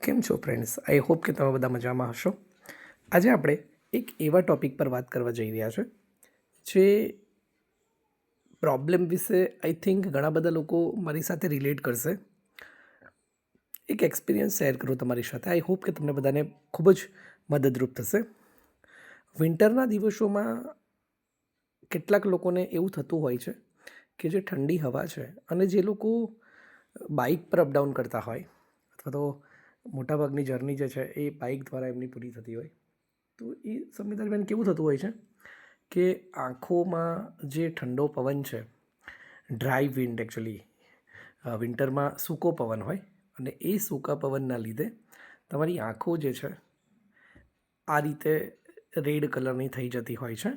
કેમ છો friends? I hope કે તમે બધા મજામાં હશો. આજે આપણે એક એવા ટૉપિક પર વાત કરવા જઈ રહ્યા છે જે પ્રોબ્લેમ વિશે આઈ થિંક ઘણા બધા લોકો મારી સાથે રિલેટ કરશે. એક એક્સપિરિયન્સ શેર કરું તમારી સાથે. આઈ હોપ કે તમને બધાને ખૂબ જ મદદરૂપ થશે. વિન્ટરના દિવસોમાં કેટલાક લોકોને એવું થતું હોય છે કે જે ઠંડી હવા છે અને જે લોકો બાઇક પર અપડાઉન કરતા હોય અથવા તો મોટાભાગની જર્ની જે છે એ બાઇક દ્વારા એમની પૂરી થતી હોય, તો એ સમય દરમિયાન કેવું થતું હોય છે કે આંખોમાં જે ઠંડો પવન છે, ડ્રાય વિન્ડ એકચ્યુઅલી વિન્ટરમાં સૂકો પવન હોય અને એ સૂકા પવનના લીધે તમારી આંખો જે છે આ રીતે રેડ કલરની થઈ જતી હોય છે.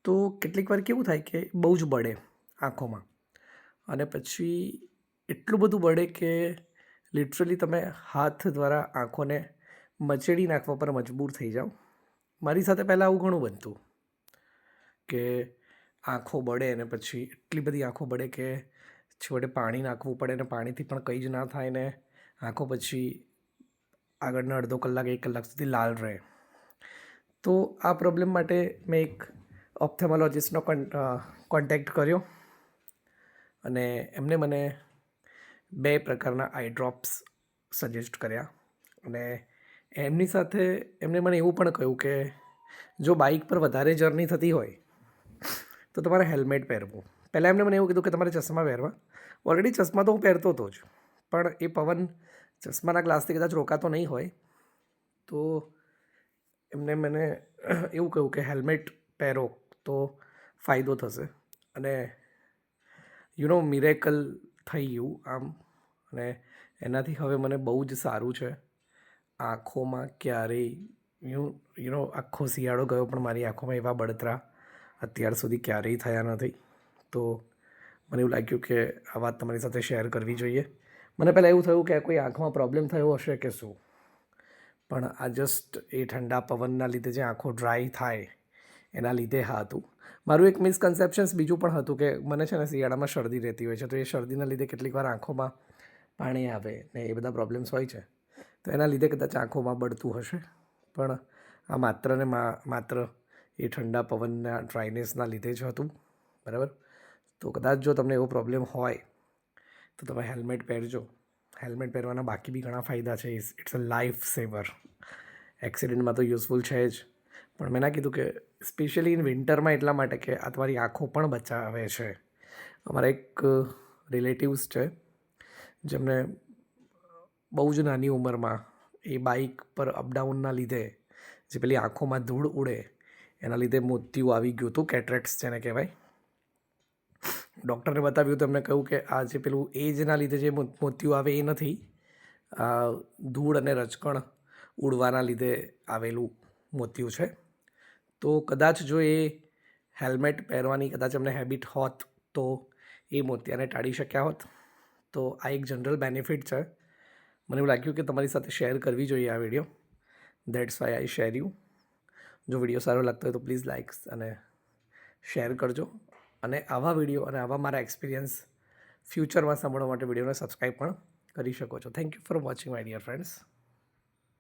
તો કેટલીક વાર કેવું થાય કે બહુ જ બળે આંખોમાં અને પછી એટલું બધું બળે કે લિટરલી તમે હાથ દ્વારા આંખોને મચેડી નાખવા પર મજબૂર થઈ જાઓ. મારી સાથે પહેલાં આવું ઘણું બનતું કે આંખો બળે અને પછી એટલી બધી આંખો બળે કે છેવટે પાણી નાખવું પડે ને પાણીથી પણ કંઈ જ ના થાય ને આંખો પછી આગળના અડધો કલાક 1 કલાક સુધી લાલ રહે. તો આ પ્રોબ્લેમ માટે મેં એક ઓપ્થેમોલોજિસ્ટનો કોન્ટેક્ટ કર્યો અને એમને મને 2 પ્રકારના આઈ ડ્રોપ્સ સજેસ્ટ કર્યા અને એમની સાથે એમણે મને એવું પણ કહ્યું કે જો બાઇક પર વધારે જર્ની થતી હોય તો તમારે હેલ્મેટ પહેરવું. પહેલાં એમણે મને એવું કીધું કે તમારે ચશ્મા પહેરવા. ઓલરેડી ચશ્મા તો હું પહેરતો હતો જ, પણ એ પવન ચશ્માના ગ્લાસથી કદાચ રોકાતો નહીં હોય તો એમને મને એવું કહ્યું કે હેલ્મેટ પહેરો તો ફાયદો થશે અને મિરેકલ થઈ ગયું આમ. અને એનાથી હવે મને બહુ જ સારું છે. આંખોમાં ક્યારેય આખો શિયાળો ગયો પણ મારી આંખોમાં એવા બળતરા અત્યાર સુધી ક્યારેય થયા નથી. તો મને એવું લાગ્યું કે આ વાત તમારી સાથે શેર કરવી જોઈએ. મને પહેલાં એવું થયું કે કોઈ આંખમાં પ્રોબ્લેમ થયો હશે કે શું, પણ આ જસ્ટ એ ઠંડા પવનના લીધે જે આંખો ડ્રાય થાય એના લીધે હા હતું. મારું એક મિસકન્સેપ્શન્સ બીજું પણ હતું કે મને છે ને શિયાળામાં શરદી રહેતી હોય છે, તો એ શરદીના લીધે કેટલીક વાર આંખોમાં પાણી આવે ને એ બધા પ્રોબ્લેમ્સ હોય છે, તો એના લીધે કદાચ આંખોમાં બળતું હશે. પણ આ માત્ર ને માત્ર એ ઠંડા પવનના ડ્રાયનેસના લીધે જ હતું, બરાબર. તો કદાચ જો તમને એવો પ્રોબ્લેમ હોય તો તમે હેલ્મેટ પહેરજો. હેલ્મેટ પહેરવાના બાકી બી ઘણા ફાયદા છે. It's a life સેવર. એક્સિડન્ટમાં તો યુઝફુલ છે જ, પણ મેં ના કીધું કે સ્પેશિયલી ઇન વિન્ટરમાં એટલા માટે કે આ તમારી આંખો પણ બચાવે છે. અમારા એક રિલેટિવ્સ છે જેમને બહુ જ નાની ઉંમરમાં એ બાઇક પર અપડાઉનના લીધે જે પેલી આંખોમાં ધૂળ ઉડે એના લીધે મોતિયું આવી ગયું હતું, કેટરેક્ટ્સ જેને કહેવાય. ડૉક્ટરને બતાવ્યું તો એમને કહ્યું કે આ જે પેલું એજના લીધે જે મોતિયું આવે એ નથી, આ ધૂળ અને રજકણ ઉડવાના લીધે આવેલું મોતિયું છે. તો કદાચ જો એ હેલ્મેટ પહેરવાની કદાચ એમને હેબિટ હોત તો એ મોતિયાને ટાળી શક્યા હોત. તો આ એક જનરલ બેનિફિટ છે. મને એવું લાગ્યું કે તમારી સાથે શેર કરવી જોઈએ આ video. That's why I share you. જો વિડીયો સારો લાગતો હોય તો પ્લીઝ લાઇક્સ અને શેર કરજો. અને આવા વિડીયો અને આવા મારા એક્સપિરિયન્સ ફ્યુચરમાં સાંભળવા માટે વિડીયોને સબસ્ક્રાઈબ પણ કરી શકો છો. Thank you for watching my dear friends.